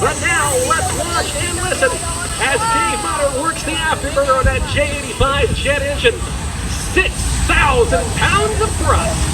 But now let's watch and listen as Dave Motter works the afterburner on that J85 jet engine. 6,000 pounds of thrust.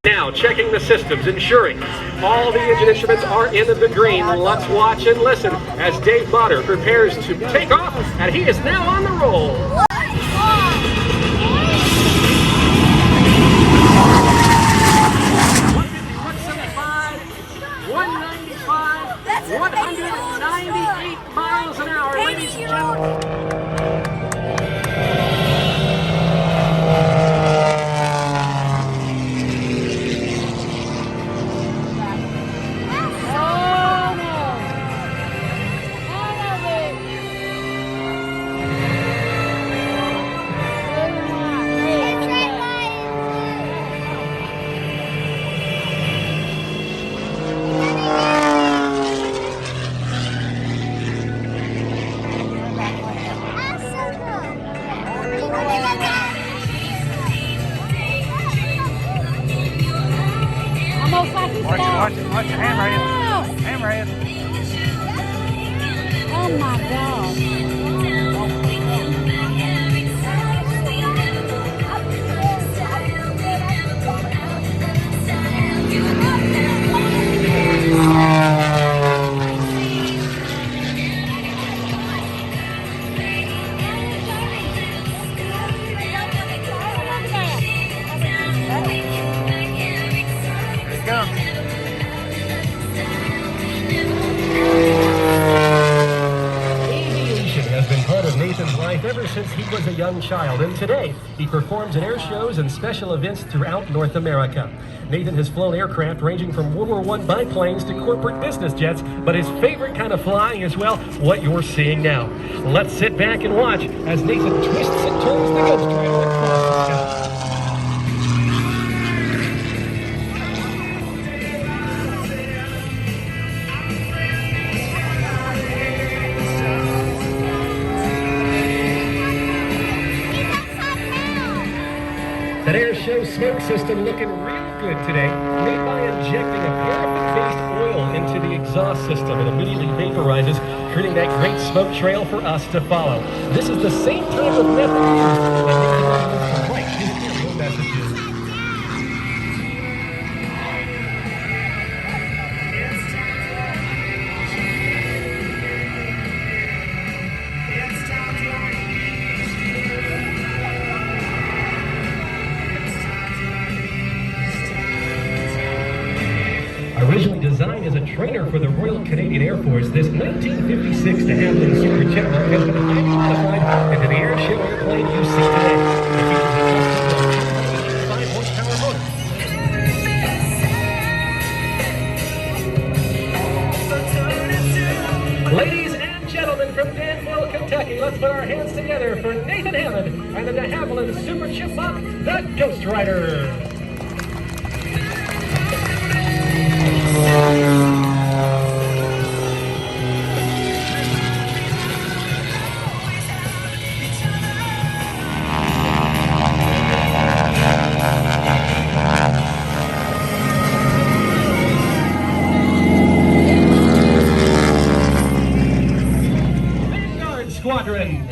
Now checking the systems, ensuring all the engine instruments are in the green. Let's watch and listen as Dave Motter prepares to take off, and he is now on the roll. 198 miles an hour, ladies and gentlemen. Watch your hammer in. Oh my God. Life ever since he was a young child, and today he performs in air shows and special events throughout North America. Nathan has flown aircraft ranging from World War I biplanes to corporate business jets, but his favorite kind of flying is, well, what you're seeing now. Let's sit back and watch as Nathan twists and turns the Ghost Rider across the sky. That air show smoke system looking real good today, made by injecting a paraffin-based oil into the exhaust system. It immediately vaporizes, creating that great smoke trail for us to follow. This is the same type of method used that Nathan uses to write his aerial messages. Originally designed as a trainer for the Royal Canadian Air Force, this 1956 de Havilland Super Jetmark has been highly modified into the air show airplane you see today. It features a 5 horsepower motor. Ladies and gentlemen from Danville, Kentucky, let's put our hands together for Nathan Hammond and the de Havilland Super Chipmunk, the Ghost Rider. Vanguard Squadron.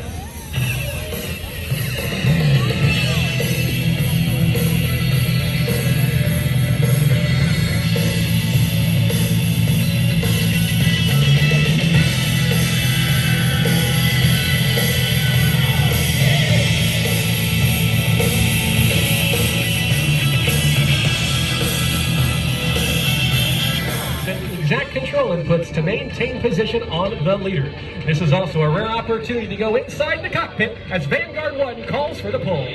Exact control inputs to maintain position on the leader. This is also a rare opportunity to go inside the cockpit as Vanguard 1 calls for the pull.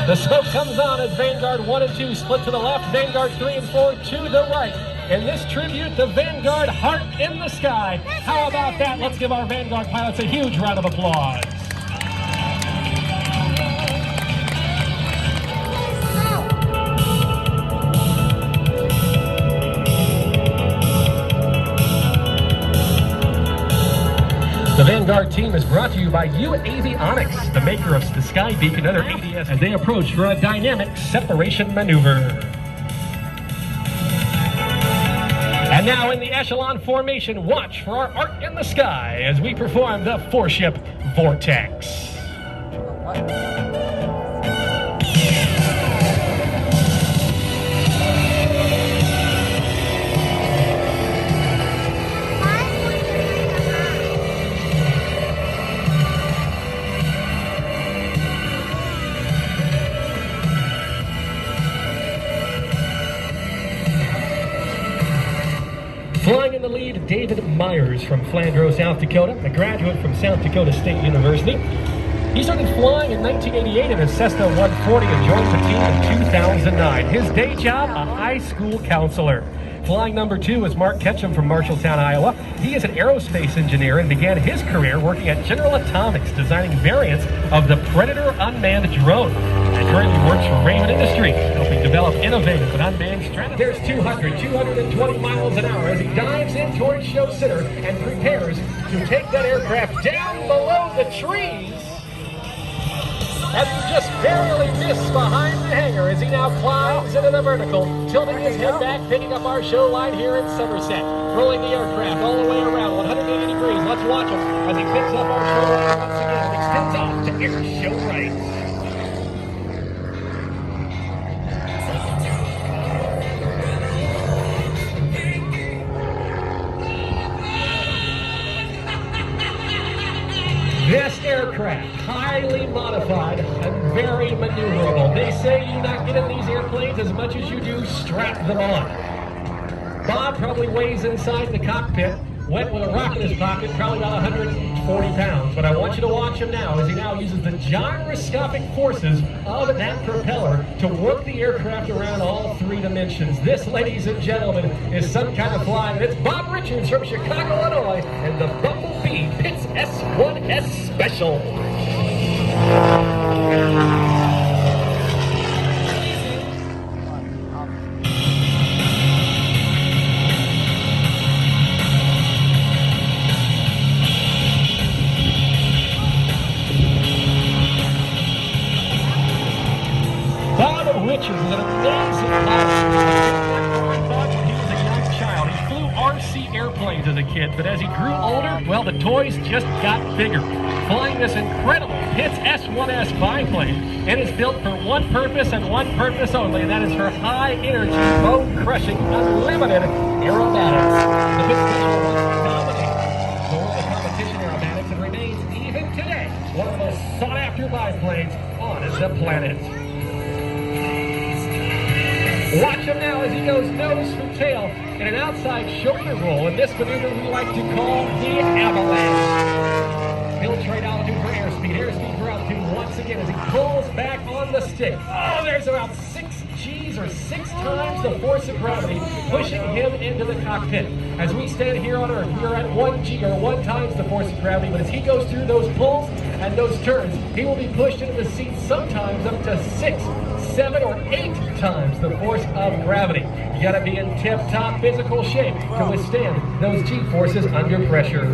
The smoke comes on as Vanguard 1 and 2 split to the left, Vanguard 3 and 4 to the right. In this tribute, the Vanguard Heart in the Sky. How about that? Let's give our Vanguard pilots a huge round of applause. The Vanguard team is brought to you by Avionics, the maker of the Sky Beacon and other ADS, as they approach for a dynamic separation maneuver. And now in the echelon formation, watch for our art in the sky as we perform the four-ship Vortex. Flying in the lead, David Myers from Flandreau, South Dakota, a graduate from South Dakota State University. He started flying in 1988 in a Cessna 140 and joined the team in 2009. His day job, a high school counselor. Flying number 2 is Mark Ketchum from Marshalltown, Iowa. He is an aerospace engineer and began his career working at General Atomics, designing variants of the Predator unmanned drone. And currently works for Raymond Industries, helping develop innovative and unmanned strategies. There's 220 miles an hour as he dives in towards Show Center and prepares to take that aircraft down below the trees. As he just barely missed behind the hangar as he now climbs into the vertical, tilting his head back, picking up our show line here in Somerset. Rolling the aircraft all the way around 180 degrees. Let's watch him as he picks up our show line once again and extends off to air show right. This aircraft, highly modified and very maneuverable. They say you not get in these airplanes as much as you do strap them on. Bob probably weighs inside the cockpit, went with a rock in his pocket, probably about 140 pounds. But I want you to watch him now as he now uses the gyroscopic forces of that propeller to work the aircraft around all 3 dimensions. This, ladies and gentlemen, is some kind of flying. It's Bob Richards from Chicago, Illinois, and the Bumblebee Pitts S1S Special. Richards is an amazing pilot. He was a young child. He flew RC airplanes as a kid, but as he grew older, well, the toys just got bigger. Flying this incredible Pitts S1S biplane, it is built for one purpose and one purpose only, and that is for high-energy, bone-crushing, unlimited aerobatics. The Pitts Special was dominated the world of competition aerobatics and remains, even today, one of the most sought-after biplanes on the planet. Watch him now as he goes nose to tail in an outside shoulder roll in this maneuver we like to call the avalanche. He'll trade altitude for airspeed for altitude once again as he pulls back on the stick. Oh, there's about 6 G's or 6 times the force of gravity pushing him into the cockpit. As we stand here on Earth, we are at 1 G or 1 times the force of gravity, but as he goes through those pulls and those turns, he will be pushed into the seat sometimes up to 6, 7, or 8 times the force of gravity. You gotta be in tip-top physical shape to withstand those G-forces under pressure.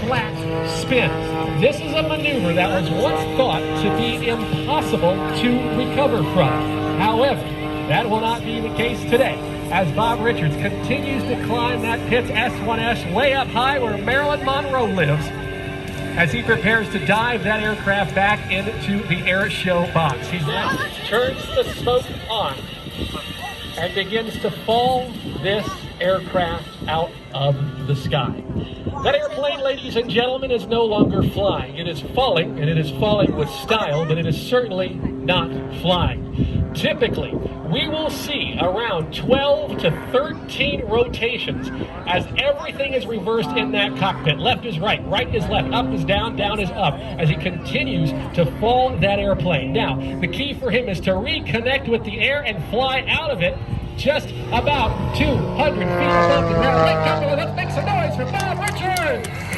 Flat spin. This is a maneuver that was once thought to be impossible to recover from. However, that will not be the case today, as Bob Richards continues to climb that Pitts S1S way up high where Marilyn Monroe lives. as he prepares to dive that aircraft back into the air show box. He turns the smoke on and begins to fall this aircraft out of the sky. That airplane, ladies and gentlemen, is no longer flying. It is falling, and it is falling with style, but it is certainly not flying. Typically, we will see around 12 to 13 rotations as everything is reversed in that cockpit. Left is right, right is left, up is down, down is up, as he continues to fall that airplane. Now, the key for him is to reconnect with the air and fly out of it just about 200 feet above the ground. Ladies and gentlemen, let's make some noise for Bob Richards!